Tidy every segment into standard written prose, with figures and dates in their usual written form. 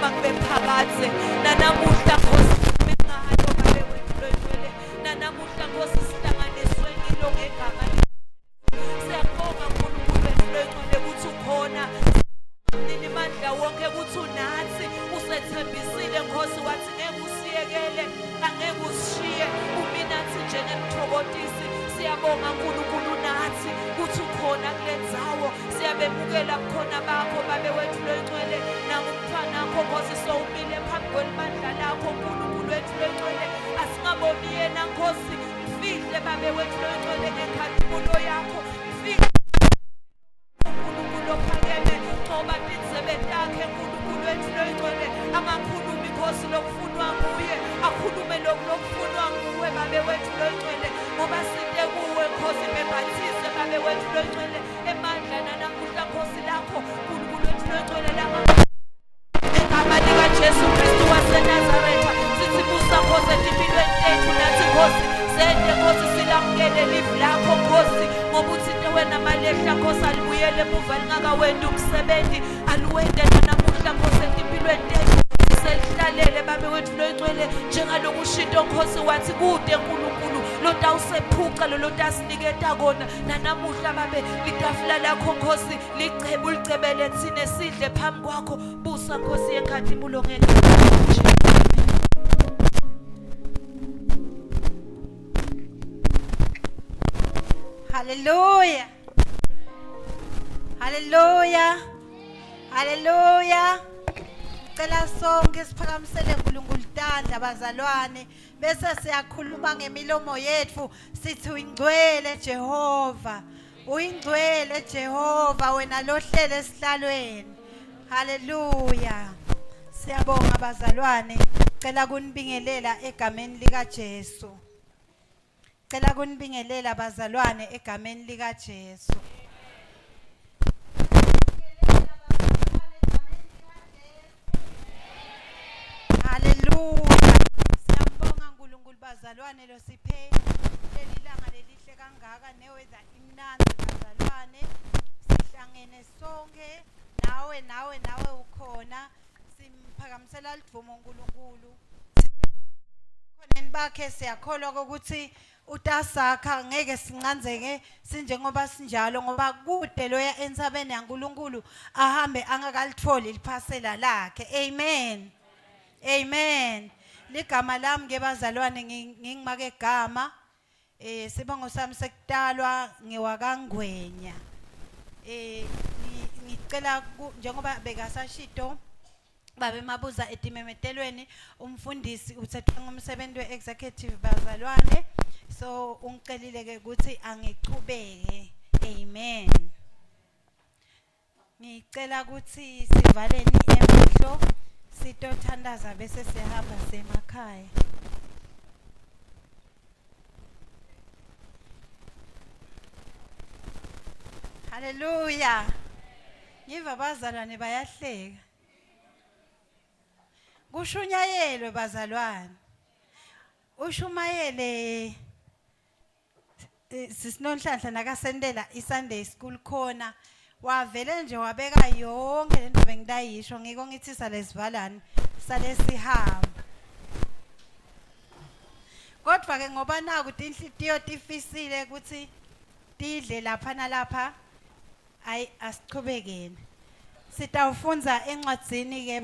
noma kube phakathi nanamuhla Nkosi mengayo babe wethu loyithwele nanamuhla Nkosi sihlanganiswe ngilo ngegama siyabonga uNkulunkulu wethu loyithwele ukuthi ukhona nini mandla wonke ukuthi unathi usethembisile Nkosi wathi ngeke usiyekele angeke usishiye uminathi njengemthokotisi siyabonga uNkulunkulu nathi ukuthi ukhona kule ndzawo siyabemukela bukhona bakho babe wethu loyithwele nangumfana wakho Nkosi sowumile phambi kwelibandla lakho uNkulunkulu wethu loyithwele asingaboni yena Nkosi mfihle babe wethu loyithwele ngekhatibulo yakho mfihle uNkulunkulu ophakeme ngoba imisebenzi yakhe uNkulunkulu wethu loyithwele angakhulumi Nkosi lokufunwa nguye akhulume lokufunwa nguwe babe wethu loyithwele ngoba sinde kuwe Nkosi bebhathise babe wethu loyithwele emandla nanamuhla Nkosi lakho uNkulunkulu wethu loyithwele egama lika Jesu Kristu waseNazaretha sithi busa Nkosi empilweni yethu nathi Nkosi sende Nkosi silamukele live lakho Nkosi ngoba uthinte wena malehla Nkosi alibuyele emuva lingakawenda umsebenzi aluwende nanamuhla Nkosi empilweni yethu selihlalele babe wethu loyithwele njengaloku ushinto Nkosi wathi kude uNkulunkulu loda usephuca lo loda siniketa kona nanamuhla babe litafula lakho Nkosi licebo ulicebele thine sidle phambi kwakho busa Nkosi yenkathi bulongeke Hallelujah. Hallelujah. Hallelujah. Cela sonke siphakamisele uNkulunkulu intandla bazalwane bese siyakhuluma ngemilomo yethu sithi uyingcwele Jehova. Uyingcwele Jehova wena lohlele esihlalweni. Hallelujah. Siyabonga bazalwane. Cela kunibingelela egameni lika Jesu. Cela kunibingelela bazalwane egameni lika Jesu. Hallelujah. Siyambonga uNkulunkulu bazalwane lo siphe lelilanga lelihle kangaka neweza imnandi bazalwane sihlangene sonke nawe ukhona simphakamisela lidumo uNkulunkulu khoneni bakhe siyakholwa ukuthi utasakha ngeke sincanzeke sinjengoba sinjalo ngoba kude loya ensabeni yaNkulunkulu ahambe angakalitholi liphasela lakhe amen amen ligama lami ke bazalwane ngingimake igama sibongo sami sekutalwa ngiwakangwenya ngicela njengoba bekasashito babe mabuza etimemetelweni umfundisi uthethe ngomsebenzi weexecutive bazalwane so ungicelile ke ukuthi angichubeke amen ngicela ukuthi sivaleni emehlo sitothandaza bese sihamba semakhaya haleluya ngiva bazalwane bayahleka kushunyayelwe bazalwane ushumayele sisinonhlanhla nakasendela iSunday school khona wavele nje wabeka yonke lento bengidayisho ngiko ngithi salesivalani salesihamba kodwa ke ngoba naku inhlitiyo tifisile ukuthi tidle lapha nalapha ayi asichubekene sitawufunza encwadzini ke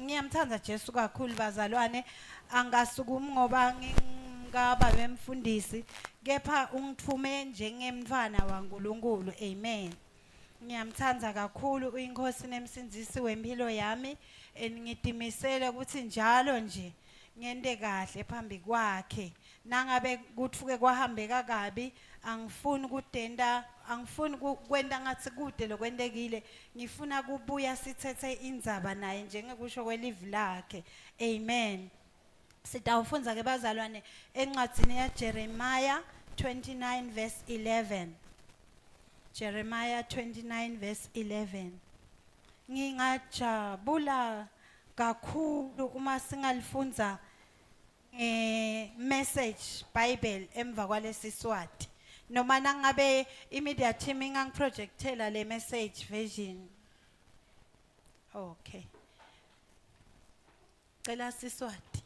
ngiyamthanda Jesu kakhulu bazalwane angasukumi ngoba ngingaba bemfundisi kepha ungithume njengemntwana waNkulunkulu amen ngiyamthanda kakhulu uyinkosi nemsindisi wempilo yami ngitimisele ukuthi njalo nje ngende kahle phambi kwakhe nangabe kuthuke kwahambeka kabi angifuni ukudenda angifuni kwenda ngathi kude lokwendekile ngifuna kubuya sithethe indzaba naye njengekusho kwelive lakhe amen sitawufunza ke bazalwane encwadzini ya Jeremiah 29 verse 11 Jeremiah 29 verse 11 ngingajabula kakhulu uma singalifunza message Bible emva kwalesi Swati noma nangabe imedia team ingangiprojectela le message version okay Cela Siswati.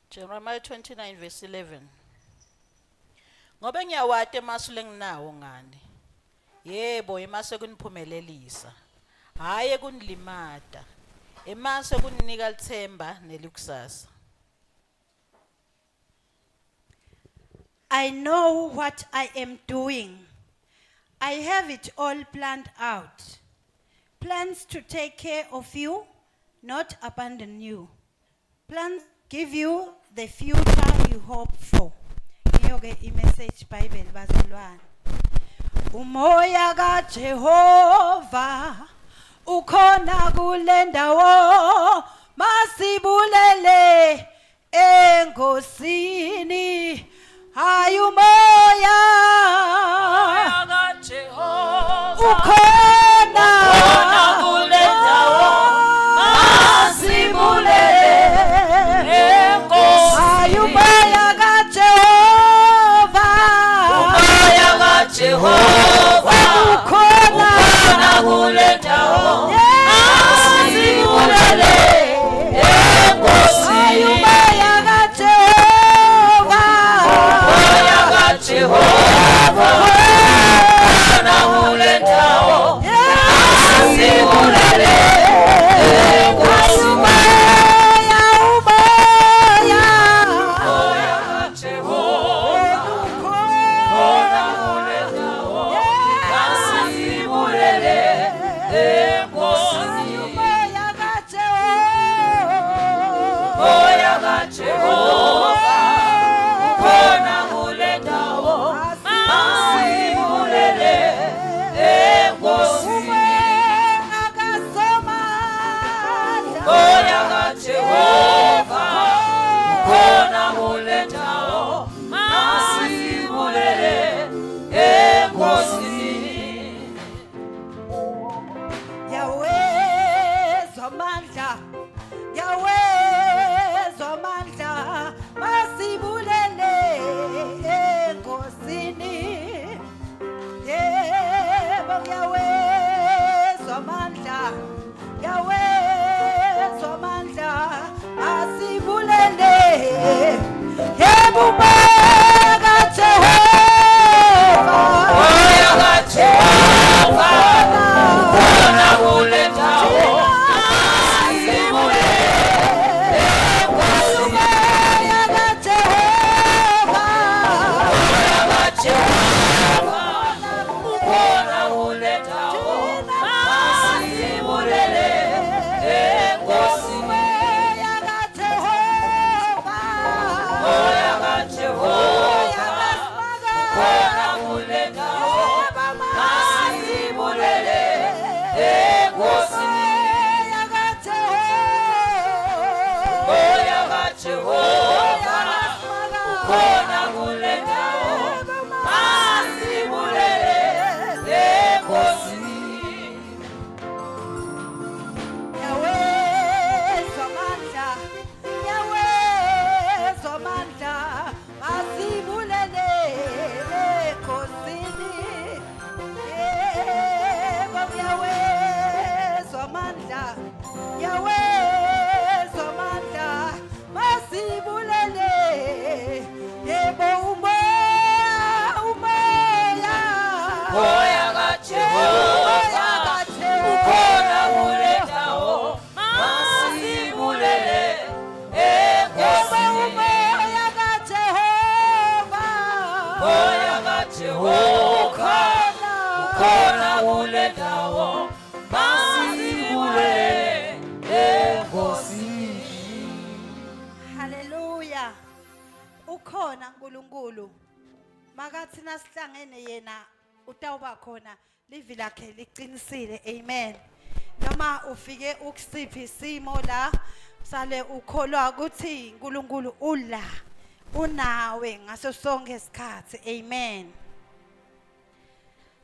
Jeremiah 29 verse 11. Ngoba ngiyawate emasu lenginawo ngani. Yebo emasu kuniphumelelisa. Hayi kunilimata. Emasu kuninika lithemba nelikusasa. I know what I am doing. I have it all planned out. Plans to take care of you, not abandon you. Plans give you the future you hope for. Ngiyoke i-message Bible bazalwane. Umoya kaJehova ukhona kule ndawo masibulele enkosini. Hayi umoya ukhona kule ndawo masibulele enkosini. Hayi umoya kaJehova ukhona kule ndawo masibulele enkosini. Hayi umoya kaJehova Jehovah, na kule ndawo masibulele enkosini. Hallelujah. Ukhona uNkulunkulu. Makathi nasihlangene yena utawuba khona livi lakhe liqinisile. Amen. Noma ufike ukusiphi isimo la sale ukholwa ukuthi uNkulunkulu ula unawe ngaso sonke isikhathi. Amen.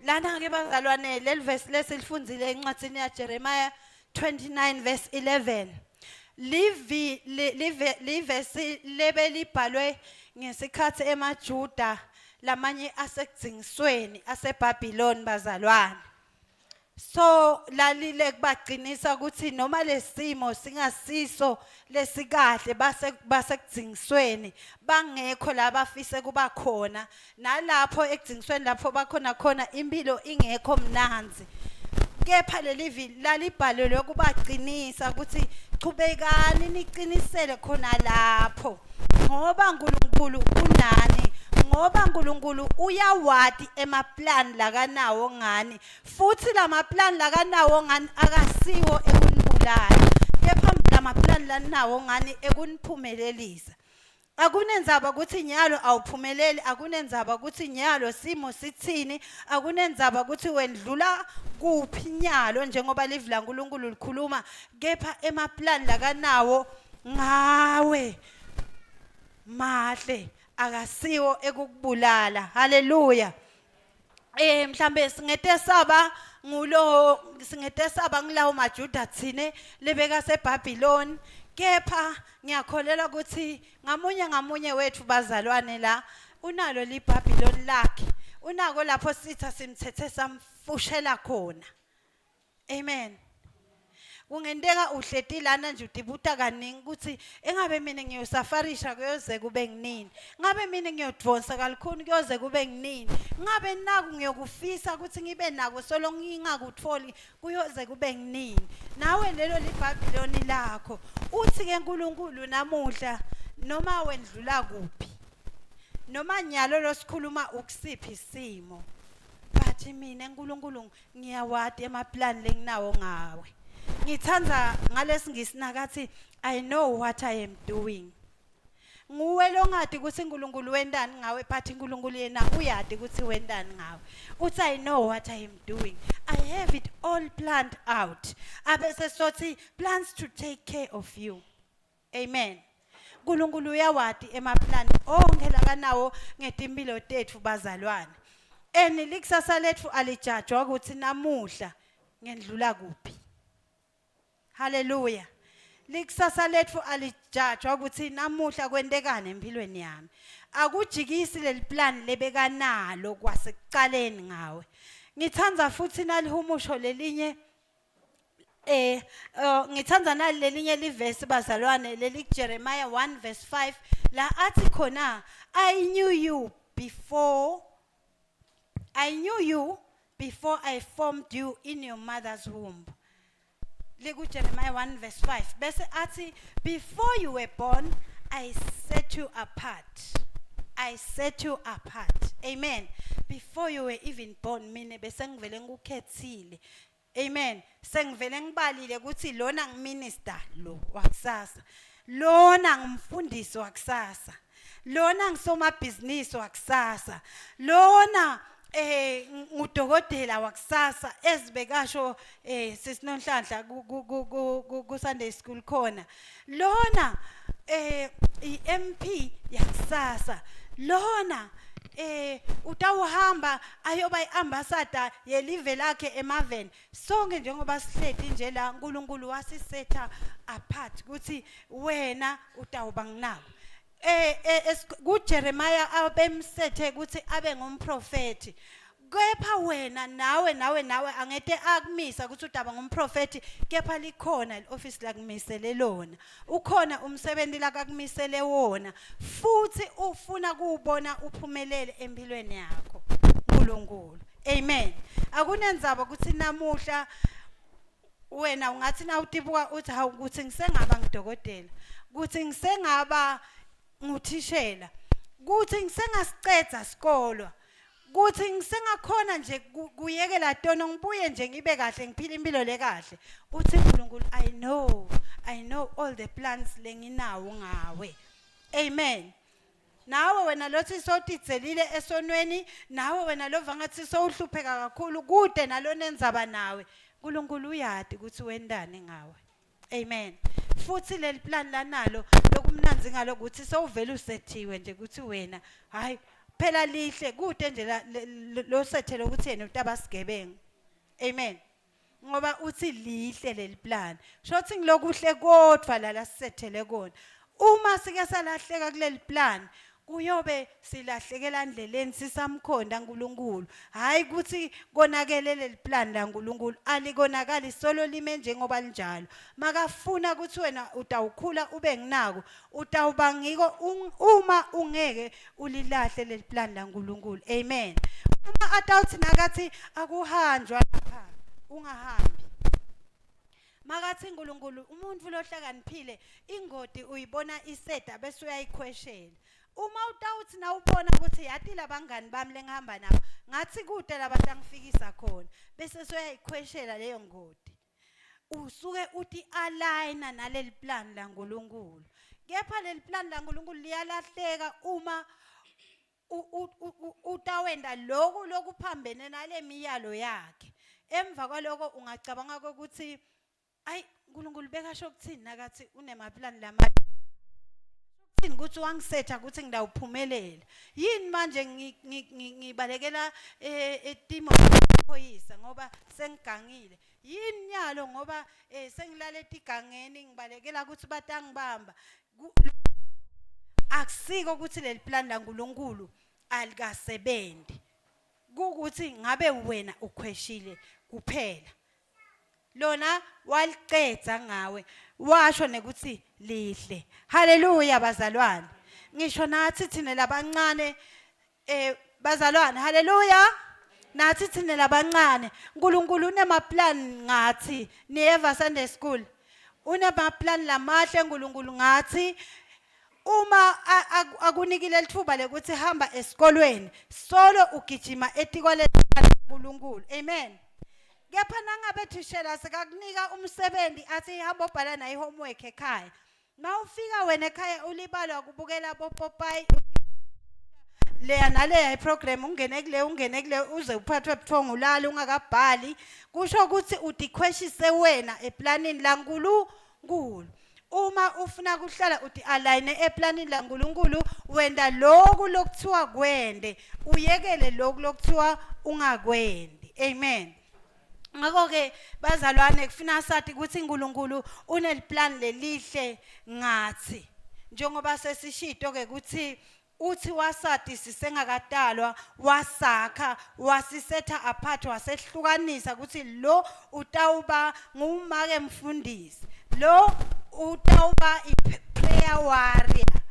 Lana ke bazalwane leli verse lesilifundzile encwadini ya Jeremiah 29 verse 11. Livesi lebelibhalwe ngesikhathi emaJuda lamanye asekudzingisweni aseBhabhiloni bazalwane. So lalile kubaqinisa ukuthi noma lesimo singasiso lesikahle base kudzingisweni bangekho la bafise kuba khona nalapho ekudzingisweni lapho bakhona khona impilo ingekho mnanzi kepha leli lalibhalo lokubaqinisa ukuthi chubekani niqinisele khona lapho ngoba uNkulunkulu unani ngoba uNkulunkulu uyawadi emaplan lakanawo ngani futhi lamaplan lakanawo ngani akasiwo ekunibulala kepha lamaplan lanawo ngani ekuniphumelelisa akunenzaba ukuthi nyalo awuphumeleli akunenzaba ukuthi nyalo simo sithini akunenzaba ukuthi wendlula kuphi nyalo njengoba livla laNkulunkulu likhuluma kepha emaplan lakanawo ngawe mahle akasiwo ekukubulala haleluya mhlambe singetesaba ngulawo majuda thine lebeka seBabylon kepha ngiyakholela ukuthi ngamunye wethu bazalwane la unalo liBabylon lakhe unako lapho sitha simthethe samfushela khona amen kungenteka uhleti lana nje udibuta kaningi ukuthi engabe mina ngiyosafarisha kuyoze kube nginini ngabe mina ngiyodvonsa kalukhuni kuyoze kube nginini ngabe naku ngiyokufisa ukuthi ngibe nako solo ngingakutfoli kuyoze kube nginini nawe lelo liBabylon lakho uthi ke uNkulunkulu namuhla noma wendlula kuphi noma nyalo losikhuluma ukusiphi isimo bathi mina uNkulunkulu ngiyawadi emaplan lenginawo ngawe ngithanda ngalesingisinakathi I know what I am doing nguwe longathi ukuthi uNkulunkulu wendani ngawe but uNkulunkulu yena uyadi ukuthi wendani ngawe uthi I know what I am doing I have it all planned out abese sothi plans to take care of you amen uNkulunkulu uyawadi emaplan onke lakanawo ngetimpilo tethu bazalwane likusasa lethu alijajwa ukuthi namuhla ngendlula kuphi haleluya likusasa lethu alijajwa ukuthi namuhla kwentekane empilweni yami akujikisi leliplan lebekanalo kwasekuqaleni ngawe ngithanda futhi nalihumusho lelinye ngithanda nalelinye liverse bazalwane leli Jeremiah 1 verse 5 la athi khona I knew you before I formed you in your mother's womb Liku Jeremiah 1 verse 5 bese athi before you were born I set you apart amen before you were even born mina bese ngivele ngikukhethile amen sengivele ngibalile ukuthi lona ngiminister lo wakusasa lona ngumfundisi wakusasa lona ngisomabhizinisi wakusasa lona ngudokotela wakusasa ezibekasho sisinonhlanhla ku Sunday school khona lona iMP yakusasa lona utawuhamba ayoba iambassador yelive lakhe eMaven sonke njengoba sihleti nje la uNkulunkulu wasisetha apart ukuthi wena utawuba nginako kuJeremiah abemsethe ukuthi abe ngumprofeti kepha wena nawe angete akumisa ukuthi udaba ngumprofeti kepha likhona ioffice lakumisele lona ukhona umsebenzi lakakumisele wona futhi ufuna kubona uphumelele empilweni yakho uNkulunkulu amen akunenzaba ukuthi namuhla wena ungathi na utibuka uthi hawu ukuthi ngisengaba ngidokotela ukuthi ngisengaba nguthishela kuthi ngisengasiceda sikolo kuthi ngisengakhona nje kuyekela tono ngibuye nje ngibe kahle ngiphila impilo lekahle uthi uNkulunkulu I know all the plans lenginawo ngawe amen nawe wena lothi sotitselile esonweni nawe wena lova ngathi sowuhlupheka kakhulu kude nalonenzaba nawe uNkulunkulu uyadi ukuthi wendane ngawe amen futhi leli plan lanalo lokumnanzi ngalo ukuthi sowuvela usethiwe nje ukuthi wena hayi phela lihle kude nje lo sethelo ukuthi yena utabasigebengu amen ngoba uthi lihle leli plan shothi ngilokuhle kodwa la sisethele kona uma sike salahleka kuleli plan kuyobe silahlekela endleleni sisamkhonda uNkulunkulu hayi ukuthi konakele leliplan laNkulunkulu alikonakali solo lime njengoba linjalo makafuna ukuthi wena utawukhula ube nginako utawuba ngiko uma ungeke ulilahle leliplan laNkulunkulu amen uma atawuthi nakathi akuhanjwa lapha ungahambi makathi uNkulunkulu umuntu lohlakaniphile ingodi uyibona iseda bese uyayikhweshela uma utawuthi na ubona ukuthi yathi labangani bami lengihamba nabo ngathi kude labantu angifikisa khona bese soyayikhweshela leyo ngodi usuke uthi aligna naleli plan laNkulunkulu kepha leli plan laNkulunkulu liyalahleka uma utawenda lokuphambene nale miyalo yakhe emva kwaloko ungacabanga ukuthi ayi uNkulunkulu bekasho ukuthini nakathi unemaplan lama ukuthi wangisetha ukuthi ngidawuphumelela yini manje ngibalekela etimo ephoyisa ngoba sengigangile yini nyalo ngoba sengilala etigangeni ngibalekela ukuthi batangibamba akusiko ukuthi leli plan laNkulunkulu alikasebenzi ukuthi ngabe wena ukhweshile kuphela lona walicetha ngawe washo nekuthi lihle haleluya bazalwane ngisho nathi thina labancane bazalwane haleluya nathi thina labancane uNkulunkulu unemaplan ngathi nieva Sunday school unemaplan lamahle uNkulunkulu ngathi uma akunikile lithuba lekuthi hamba esikolweni solo ugijima etikwale laNkulunkulu amen kepha nangabe thishela sekakunika umsebenzi athi ihamba obhala na ihomework ekhaya mawufika wena ekhaya ulibalwa kubukela bopopayi leya naleya iprogram ungene kule uze uphathwe ebuthongo ulala ungakabhali kusho ukuthi udikhweshise wena eplanini laNkulunkulu uma ufuna kuhlala uthi align eplanini laNkulunkulu wenda lokhu lokuthiwa kwende uyekele lokhu lokuthiwa ungakwendi amen ngakho ke bazalwane kufuna sathi ukuthi uNkulunkulu uneliplan lelihle ngathi njengoba sesishito ke ukuthi uthi wasathi sisengakatalwa wasakha wasisetha apart wasehlukanisa ukuthi lo utawuba ngumake mfundisi lo utawuba iprayer warrior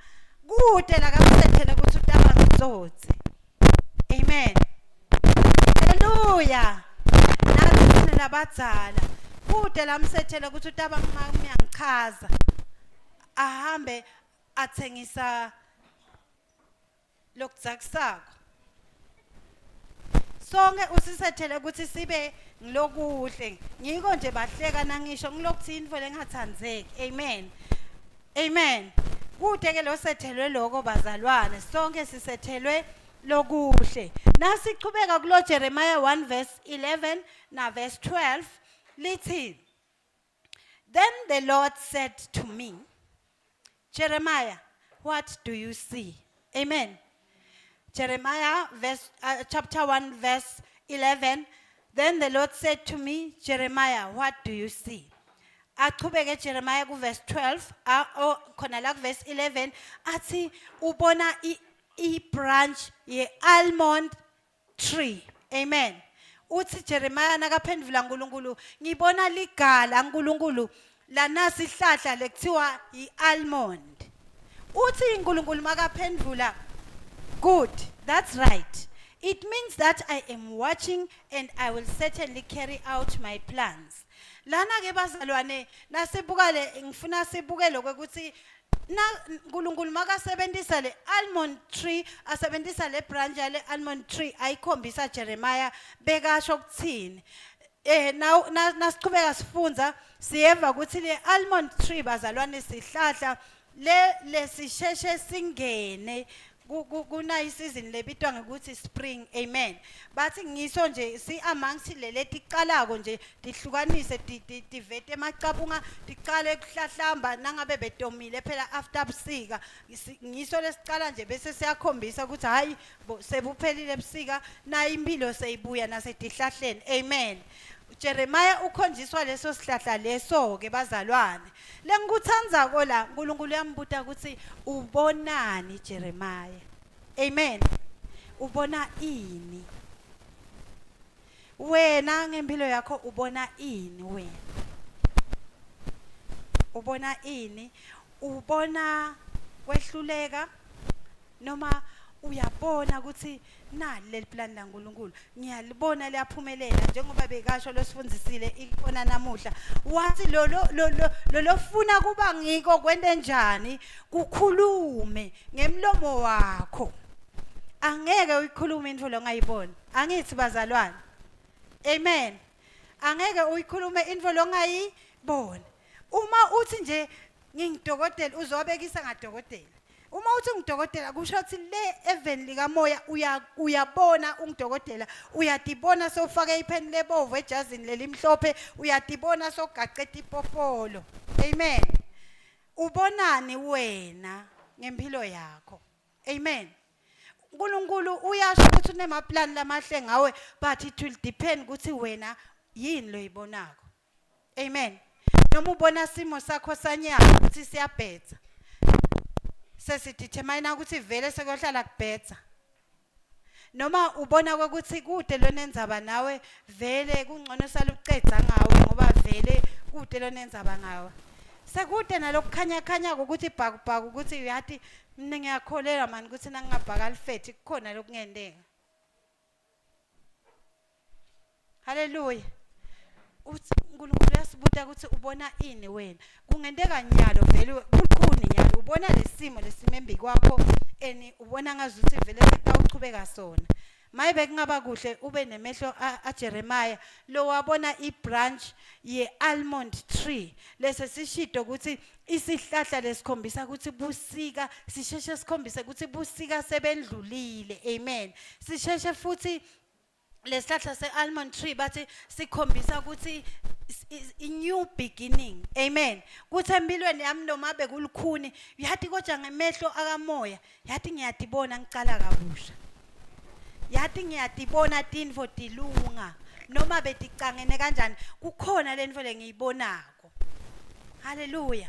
kude la kamsethele ukuthi utaba ngitsotsi amen haleluya nathi labadzala kude lamsethele ukuthi utaba ngiyangichaza ahambe athengisa lokudzakisako sonke usisethele ukuthi sibe ngilokuhle ngiko nje bahleka nangisho ngilokuthi info lengathandzeki amen amen kude ke lo sethelwe lokho bazalwane sonke sisethelwe lokuhle nasichubeka kulo Jeremiah 1 verse 11 na verse 12 lithi then the Lord said to me Jeremiah what do you see amen Jeremiah chapter 1 verse 11 then the Lord said to me Jeremiah what do you see achubeke Jeremiah ku verse 12 khona la ku verse 11 athi ubona I branch ye almond tree amen uthi Jeremiah nakaphendula uNkulunkulu ngibona ligala uNkulunkulu lana sihlahla lekuthiwa ialmond uthi uNkulunkulu makaphendula good that's right it means that I am watching and I will certainly carry out my plans lana ke bazalwane nasibukale ngifuna sibukele ukuthi na uNkulunkulu makasebenzisa le almond tree asebenzisa le branch le almond tree ayikhombisa Jeremiah bekasho ukuthini nasiqhubeka sifunza siyeva ukuthi le almond tree bazalwane sihlahla lesisheshe singene kuna isizini lebitwa ngokuthi spring amen bathi ngiso nje si amongst lele tiqalako nje dihlukanise divete emacabunga diqale kuhlahlamba nangabe betomile phela after busika ngiso lesiqala nje bese siyakhombisa ukuthi hayi sebuphelile busika na impilo seyibuya nasedihlahleni amen Jeremiah ukhonjiswa leso sihlahla leso ke bazalwane. Lengikuthandza ko la uNkulunkulu uyambuta ukuthi ubonani Jeremiah. Amen. Ubona ini? Wena ngempilo yakho ubona ini wena? Ubona ini? Ubona kwehluleka noma uyabona ukuthi nali le plan laNkulunkulu ngiyalibona liyaphumelela njengoba bekasho losifundisile ikona namuhla wathi lo funa kuba ngiko kwente njani kukhulume ngemlomo wakho angeke uyikhulume into longayibona angithi bazalwane amen angeke uyikhulume into longayibona uma uthi nje ngingidokotela uzobekisa ngadokotela uma uthi ngidokotela kusho ukuthi le even likamoya uyabona ungidokotela uyadibona sewufake ipheni lebovu ejazini lelimhlophe uyadibona sogaqeta ipopolo amen ubonani wena ngempilo yakho amen uNkulunkulu uyasho ukuthi unemaplan lamahle ngawe but it will depend ukuthi wena yini lo yibonako amen noma ubona simo sakho sanyaka ukuthi siyabhetha sesidetermine ukuthi vele sekuyohlala kubhetha noma ubona ukuthi kude lonenzaba nawe vele kungcono saluqedza ngawe ngoba vele kude lonenzaba ngawe sekude nalokukhanya ukuthi bhakubhaku ukuthi uyathi mina ngiyakholela mani ukuthi nangingabhaka alifethi kukhona lokungendeka haleluya uthi uNkulunkulu uyasibuta ukuthi ubona ini wena kungenteka nyalo vele kukhuni nyalo ubona lesimo lesimembi kwakho ubona ngazuthi vele sekawuchubeka sona mayibe kungaba kuhle ube nemehlo aJeremiah lo wabona ibranch yealmond tree lese sishido ukuthi isihlahla lesikhombisa ukuthi busika sisheshe sikhombise ukuthi busika sebendlulile amen sisheshe futhi lesihlahla sealmond tree bathi sikhombisa ukuthi a new beginning amen kuthi empilweni yami noma bekulukhuni yathi kodwa ngemehlo akamoya yathi ngiyadibona ngicala kabusha yathi ngiyadibona tinfo tilunga noma beticangene kanjani kukhona lento lengiyibonako haleluya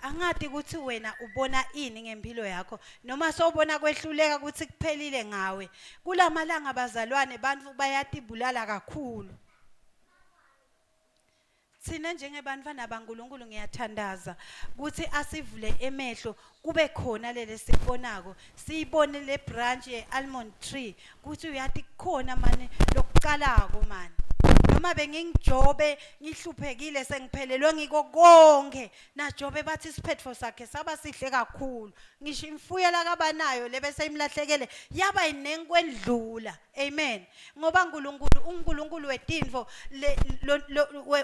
angati ukuthi wena ubona ini ngempilo yakho noma sowubona kwehluleka ukuthi kuphelile ngawe kulamalanga bazalwane bantu bayatibulala kakhulu sina njengebantwana baNkulunkulu ngiyathandaza ukuthi asivule emehlo kube khona lele sibonako siyibone le branch yealmond tree ukuthi uyathi kukhona manje lokuqalako manje noma bengingijobe ngihluphekile sengiphelelwe ngiko konke najobe bathi isiphetho sakhe saba sihle kakhulu ngisho imfuyela kabanayo lebese imlahlekele yaba inenkwendlula amen ngoba uNkulunkulu wetinfo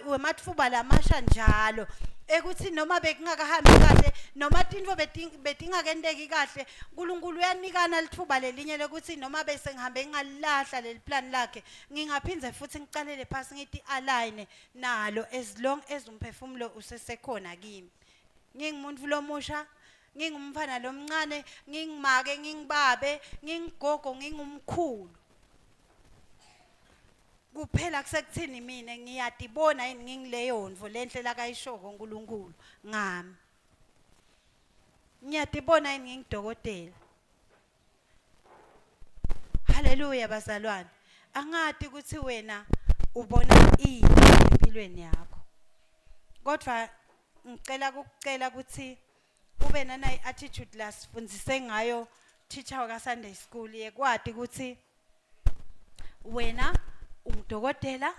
wematfuba lamasha njalo ekuthi noma bekungakahambi kahle noma tinfo betingakendeki kahle uNkulunkulu uyanikana lithuba lelinye lokuthi noma bese ngihambe ngalahla leliplan lakhe ngingaphindze futhi ngicalele phasi ngithi align nalo as long as umphefumulo usesekhona kimi ngingumuntu lomusha ngingumfana lomncane ngingimake ngingibabe ngingigogo ngingumkhulu kuphela kusekuthini mina ngiyadibona yini ngingileyo ndvo lenhle la kayishoko uNkulunkulu ngami ngiyadibona yini ngingidokotela haleluya bazalwane angati ukuthi wena ubona ini empilweni yakho kodwa ngicela ukucela ukuthi ube nana iattitude la sifundise ngayo teacher waka Sunday school yekwati ukuthi wena ungudokotela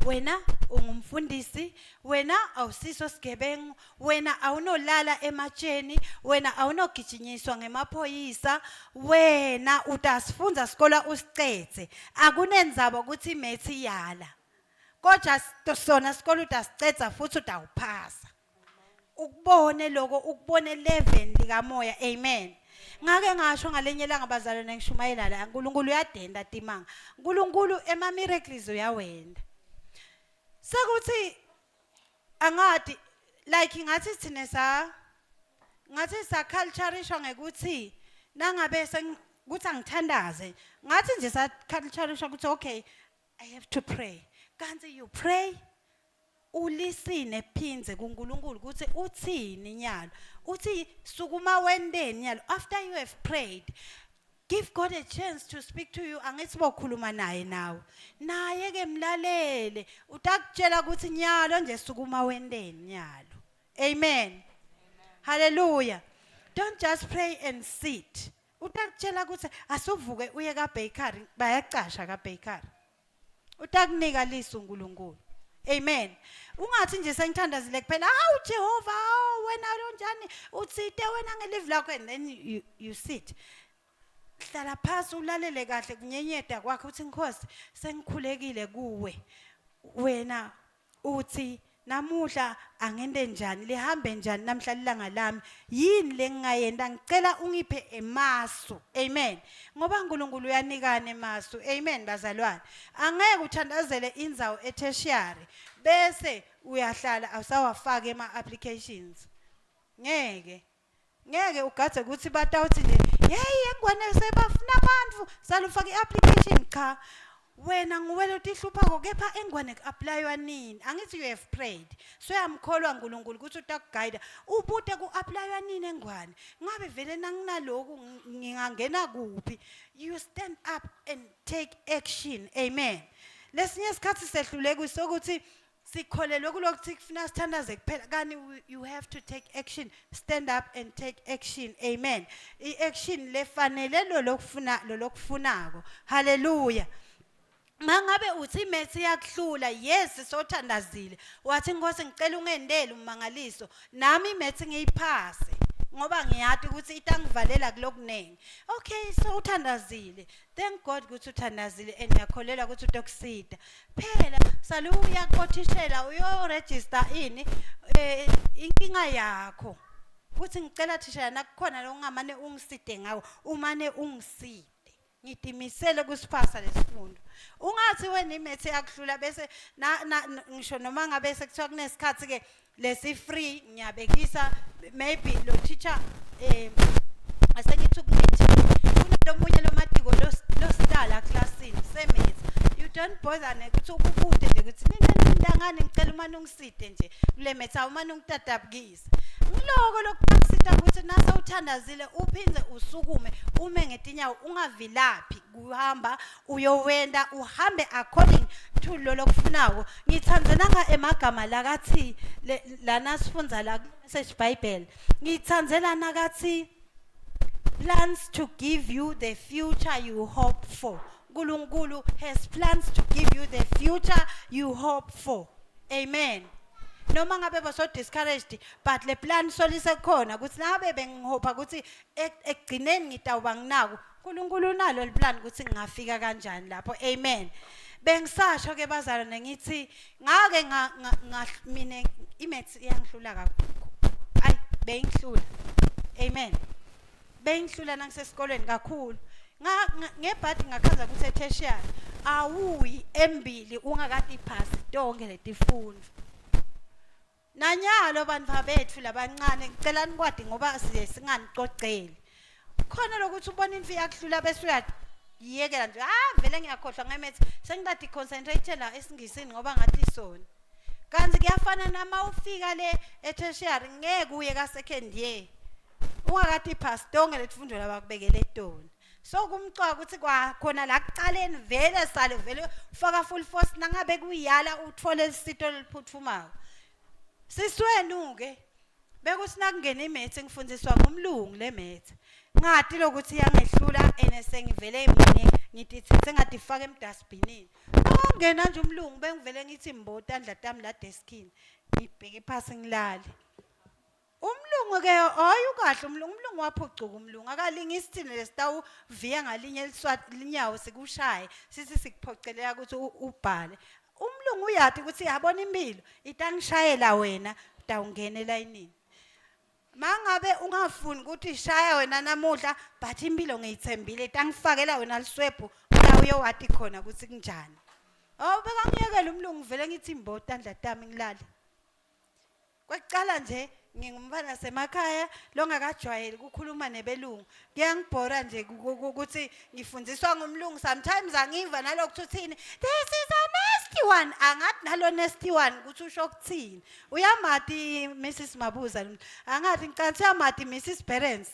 wena ungumfundisi wena awusiso sigebengu wena awunolala ematsheni wena awunogijinyiswa ngemaphoyisa wena utasifundza sikola usicetse akunenzaba ukuthi methi yala kodwa sona sikola utasicetsa futhi utawuphasa ukubone lokho ukubone level likamoya amen ngake ngasho ngalenye langa bazalwane ngishumayela la uNkulunkulu uyadenda timanga uNkulunkulu ema miracles uyawenda sekuthi angadi like ngathi sithine ngathi sa cultureishwa ngekuthi nangabe ukuthi angithandaze ngathi nje sa cultureishwa ukuthi okay I have to pray kanti you pray ulisine phinze kuNkulunkulu ukuthi uthini nyalo uthi sukuma wendeni nyalo after you have prayed give God a chance to speak to you angithi bokhuluma naye naye ke mlalele utakutshela ukuthi nyalo nje sukuma wendeni nyalo amen hallelujah don't just pray and sit utakutshela ukuthi asuvuke uye ka bakery bayacasha ka bakery utakunika lisu uNkulunkulu amen ungathi nje sengithandazile kuphela hawu Jehova wena lonjani utsite wena ngelive lakho and then you sit hlala phansi ulalele kahle kunyenyeda kwakhe uthi Nkosi sengikhulekile kuwe wena uthi namuhla angende njani lihambe njani namhla ilanga lami yini lengayenda ngicela ungiphe emasu amen ngoba uNkulunkulu uyanikana emasu amen bazalwane angeke uthandazele indzawo etertiary bese uyahlala awusawafaka ema applications ngeke ugadze ukuthi batawuthi nje hey engwane sebafuna abantu salufaka iapplication cha wena nguwele utihluphako kepha engwane ku-applywa nini angithi you have prayed so yamkholwa uNkulunkulu ukuthi utakuguide ubute ku-applywa nini engwane ngabe vele nanginaloku ngingangena kuphi you stand up and take action amen lesinye isikhathi sehluleke sokuthi sikholelwe kulokuthi kufuna sithandaze kuphela kani you have to take action stand up and take action amen i-action lefanele lokufunako hallelujah mangabe uthi imethi yakuhlula yes sothandazile wathi Nkosi ngicela ungendele umangaliso nami imethi ngiyiphase ngoba ngiyati ukuthi itangivalela kulokunene okay so uthandazile thank God ukuthi uthandazile and yakholela ukuthi utokusida phela saluya kothishela uyo register inkinga yakho ukuthi ngicela thishela nakukhona lo ungamane ungiside ngawo umane ungiside ngitimisele kusipasa lesifundo ungathi wena imethi yakuhlula bese ngisho noma ngabe sekuthiwa kunesikhathi ke lesi free ngiyabekisa maybe lo teacher asengithi ukumithi kunomunye lo matiko lo stala classini semethi you don't bother ukuthi ukubude nje ukuthi nindangane ngicela uma nungiside nje kule methi uma nungitadabukisa ngiloko lokuqasita ukuthi nasa uthandazile uphinze usukume ume ngetinyawo ungavilaphi kuhamba uyowenda uhambe according to lo lokufunayo ngithandzela emagama lakathi lana sifunza la message bible ngithandzela nakathi plans to give you the future you hope for uNkulunkulu has plans to give you the future you hope for amen noma ngabe baso discouraged but le plan solise khona ukuthi nabe bengihopa ukuthi ekugcineni ngitawuba nginako uNkulunkulu nalo le plan ukuthi ngingafika kanjani lapho amen bengisasho ke bazalwane ngithi ngake mina imethi iyangihlula kakhulu ay bengihlula amen bengihlula nangisesikolweni kakhulu ngebhadi ngakhaza ukuthi tertiary awuyi embili ungakati pass tonke letifundo nanyalo bantu bethu labancane ngicela nikwadi ngoba singaniqoqeli khona lokuthi ubona imfi yakuhlula bese uyayekela nje vele ngiyakhohlwa ngemethi sengidadi concentrate la esingisini ngoba ngathi sona kanti kuyafana nama ufika le etertiary ngeke uye ka second year ungakati pass tonke letifundo labakubekele etoni so kumcwa ukuthi kwakhona la kuqaleni vele sale vele ufaka full force nangabe kuyala uthole isito liphuthumako siswenu ke bekuthi nakungena imethi ngifundiswa ngumlungu lemethi ngathi lokuthi yangehlula enesengivele mina ngithi sengadifaka emdustbinini ongena nje umlungu bengivele ngithi mbota ndlatami la deskini ngibheke phansi ngilale umlungu ke hayi ukahle umlungu waphucuka umlungu akalingi isithini lesitawu viya ngalinye eliswathi linyawo sikushaye sithi sikuphocelela ukuthi ubhale umlungu uyathi ukuthi yabona impilo itangishayela wena utawungena elayinini mangabe ungafuni ukuthi ishaya wena namuhla but impilo ngiyithembile itangifakela wena liswebhu la uyowathi khona ukuthi kunjani beka ngiyekela umlungu vele ngithi imbota ndlatami ngilale kwecala nje ngingumfana semakhaya longakajwayeli ukukhuluma nebelungu ngiyangibhora nje ukuthi ngifundiswa ngumlungu sometimes angiva nalokho uthini this is a nasty nasty one angathi nalo nasty one ukuthi usho ukuthini uyamati Mrs Mabuza angathi ngicathi uyamati Mrs Parents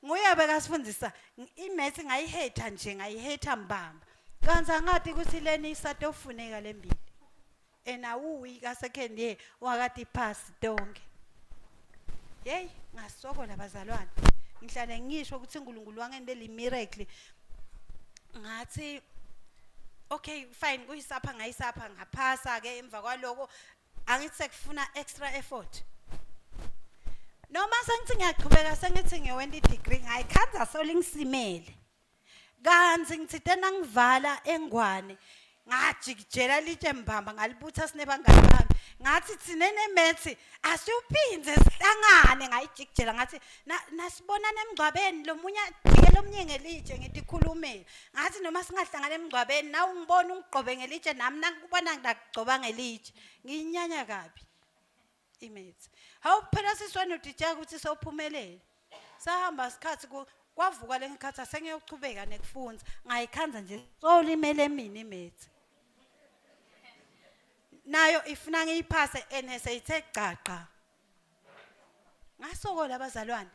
nguye bekasifundisa imaths ngayihate nje ngayihate mbamba kanti angathi ukuthi leni isatofuneka lembili enawuyi ka second year wakati pass donke hey ngasokola bazalwane ngihlale ngisho ukuthi uNkulunkulu wangende le miracle ngathi okay fine kuyisapha ngayisapha ngaphasa ke emva kwaloko angithi sekufuna extra effort noma sengithi ngiyaqhubeka sengithi ngiwenda i-degree ngayikhanza solingisimele kanzi ngithi tena ngivala engwane ngajikijela litshe mbamba ngalibutha sinebangani bami ngathi thinene methi asiyuphinze sihlangane ngayijikijela ngathi nasibona nemgcwabeni lomunye jike lomnye ngelitshe ngithi khulumela ngathi noma singahlangana emgcwabeni nawe ungibona ungigcobe ngelitshe nami nakubona ngakugcoba ngelitshe ngiyinyanya kabi imethi hawu phela siswena udijeka ukuthi sophumelele sahamba sikhathi kwavuka lengikhatha sengiyochubeka nekufunda ngayikhanza nje solimele mina imethi nayo ifuna ngiyiphase eneseyithe gaqa ngasokola abazalwane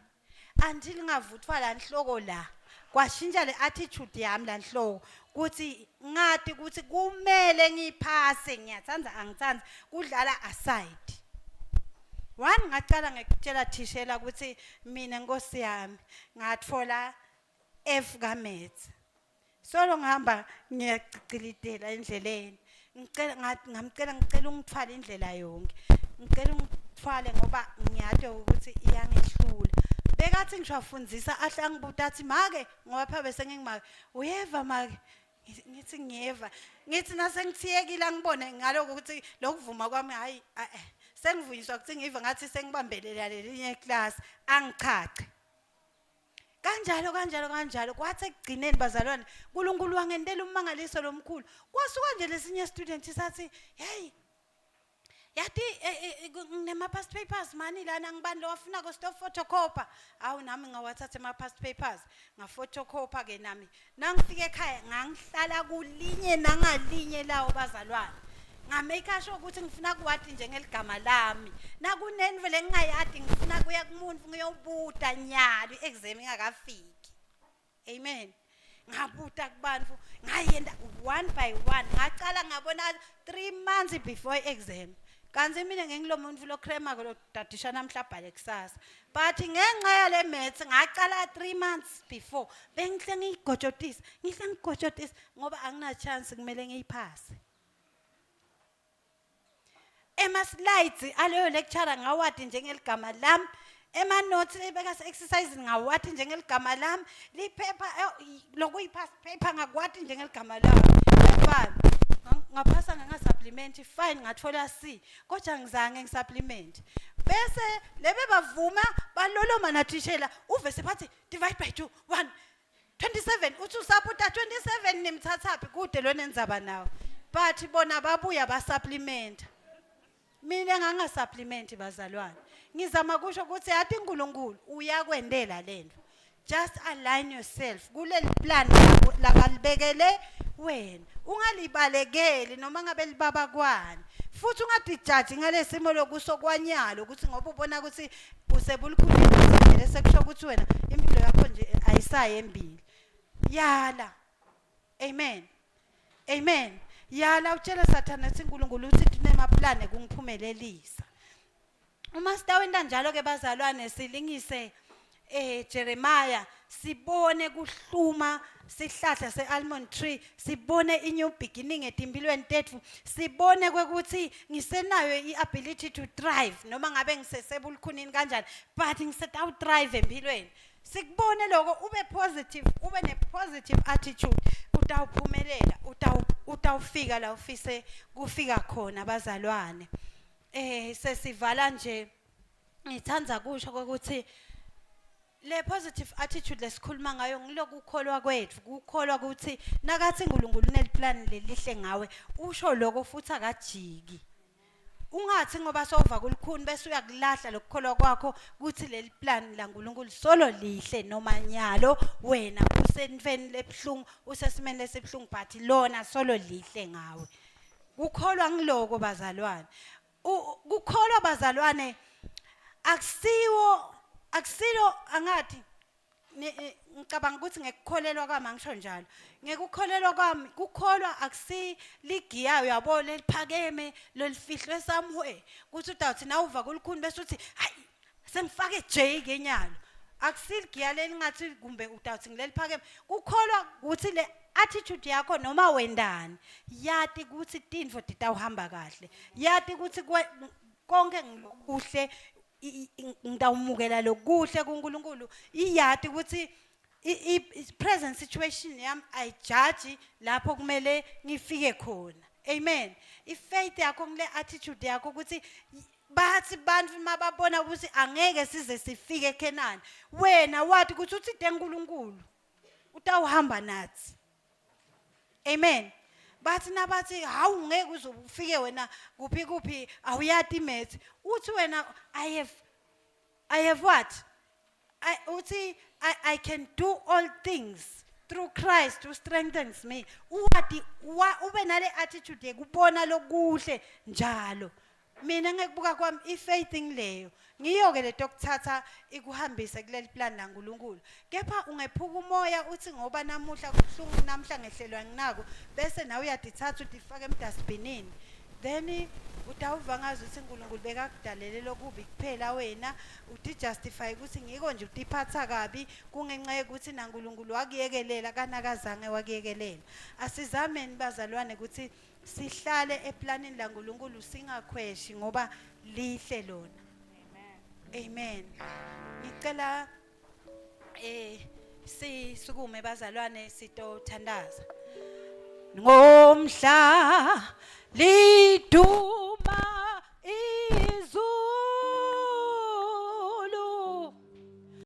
until ngavuthwa la inhloko la kwashintsha le attitude yami la inhloko ukuthi ngathi ukuthi kumele ngiyiphase ngiyathanda angithanda kudlala aside one ngacala ngikutshela thishela ukuthi mina Nkosi yami ngathola F kaMaths solo ngihamba ngiyacicilitela endleleni ngicela ungithwale indlela yonke ngicela ungithwale ngoba ngiyathi ukuthi iyangihlula bekathi ngishafundzisa ahla ngibuta athi make ngoba pha bese ngingimake uyeva make ngithi ngiyeva ngithi nasengithiyekile ngibone ngaloko ukuthi lokuvuma kwami hayi sengivuyiswa ukuthi ngiva ngathi sengibambelela lelinye class angichache kanjalo kwathi ekugcineni bazalwane uNkulunkulu wangendela umangaliso lomkhulu kwasuka nje lesinye student sathi hey yathi nginema past papers mani lana ngibani lo wafuna ko stop photocopy awu nami ngawathatha ama past papers ngafotocopy ke nami nangifike ekhaya ngangihlala kulinye nangalinye lawo bazalwane ngamake sure ukuthi ngifuna kuwati njengeligama lami nakuneni vele ngingayadi ngifuna kuya kumuntu ngiyobuta nyalo iexam ingakafiki amen ngabuta kubantu ngayenda one by one ngaqala ngabona 3 months before exam kanzi mina ngengilomuntu lo crema lo dadisha namhlabhale kusasa but ngenxa yale maths ngaqala 3 months before bengihle ngigojotisa ngoba angina chance kumele ngiyiphase ema slides aleyo lecturer ngawati njengeligama lami ema notes ebeka exercise ngawati njengeligama lami liphepha lokuyipass paper ngakwati njengeligama lami ebani ngaphasa ngasupplement fine ngathola C kodwa ngizange ngi-supplement bese lebe bavuma baloloma nathishela uve sephathi divide by 2 1 27 uthi usaputa 27 nimthathaphi kude lona enzaba nawo but bona babuya basupplement mina ngangasupplement bazalwane ngizama kusho ukuthi yathi uNkulunkulu uyakwendela lento just align yourself kuleli plan lakalibekele wena ungalibalekeli noma ngabe libaba kwani futhi ungadijaji ngalesimo lokusokwanyalo ukuthi ngoba ubona ukuthi usebulukhulu bese kusho ukuthi wena impilo yakho nje ayisaye embili yala amen yala utshela sathana ukuthi uNkulunkulu uthi tunema plan kungiphumelelisa uma sitawenda njalo ke bazalwane silingise Jeremiah sibone kuhluma sihlahla sealmond tree sibone inew beginning etimpilweni tethu sibone kwekuthi ngisenayo iability to thrive noma ngabe ngisesebulukhunini kanjani but ngiseta thrive empilweni sikubone lokho ube positive ube ne positive attitude utawuphumelela utawufika la ufise kufika khona bazalwane sesivala nje ngithanda kusho ukuthi le positive attitude lesikhuluma ngayo ngiloku ukholwa kwethu ukukholwa ukuthi nakathi uNkulunkulu uneliplan lelihle ngawe usho lokho futhi akajiki ungathi ngoba sova kulukhuni bese uyakulahla lokukholwa kwakho ukuthi leli plan la uNkulunkulu solo lihle noma nyalo wena usenifeni lebhlungu usesimene lesibhlungu but lona solo lihle ngawe ukholwa ngiloko bazalwane. Ukholwa bazalwane akusilo angathi ngicabanga ukuthi ngekukholelwa kwami angisho njalo. Ngekukholelwa kwami kukholwa akusiligiya uyabona eliphakeme lolifihlwe somewhere. Kuthi udawuthi na uva kulukhuni bese uthi hayi sengifake J kenyalo. Akusiligiya lelingathi kumbe udawuthi ngileliphakeme. Kukholwa ukuthi le attitude yakho noma wendani yathi ukuthi tintfo titawuhamba kahle. Yathi ukuthi konke ngikuhle ngidawumukela lokuhle kuNkulunkulu. Iyathi ukuthi present situation yami ayijudge lapho kumele ngifike khona. Amen. Ifaith yakho ngile attitude yakho ukuthi bathi bantu mababona ukuthi angeke size sifike eKenani, wena wathi ukuthi uthide uNkulunkulu utawuhamba nathi. Amen. Bathi nabathi hawu ngeke uzofike wena kuphi awuyati imethi. Uthi wena I have what? I can do all things through Christ who strengthens me. Uwathi ube nale attitude ekubona lokuhle njalo. Mina ngekubuka kwami ifaith ngileyo. Ngiyoke le dokuthatha ikuhambise kuleli plan laNkulunkulu. Kepha ungephuka umoya uthi ngoba namuhla kuhlungu namhla ngehlelwa nginako bese nawe uyadithatha utifaka emdustbinini. Then utawuva ngazi ukuthi uNkulunkulu bekakudalele lokubi kuphela wena uthi justify ukuthi ngiko nje utiphatha kabi kungenxa ukuthi naNkulunkulu wakuyekelela kanakazange wakuyekelela. Asizameni bazalwane ukuthi sihlale eplanini laNkulunkulu singakhweshi ngoba lihle lona. Amen. Ngicela sisukume bazalwane sitothandaza. Ngomhla lidu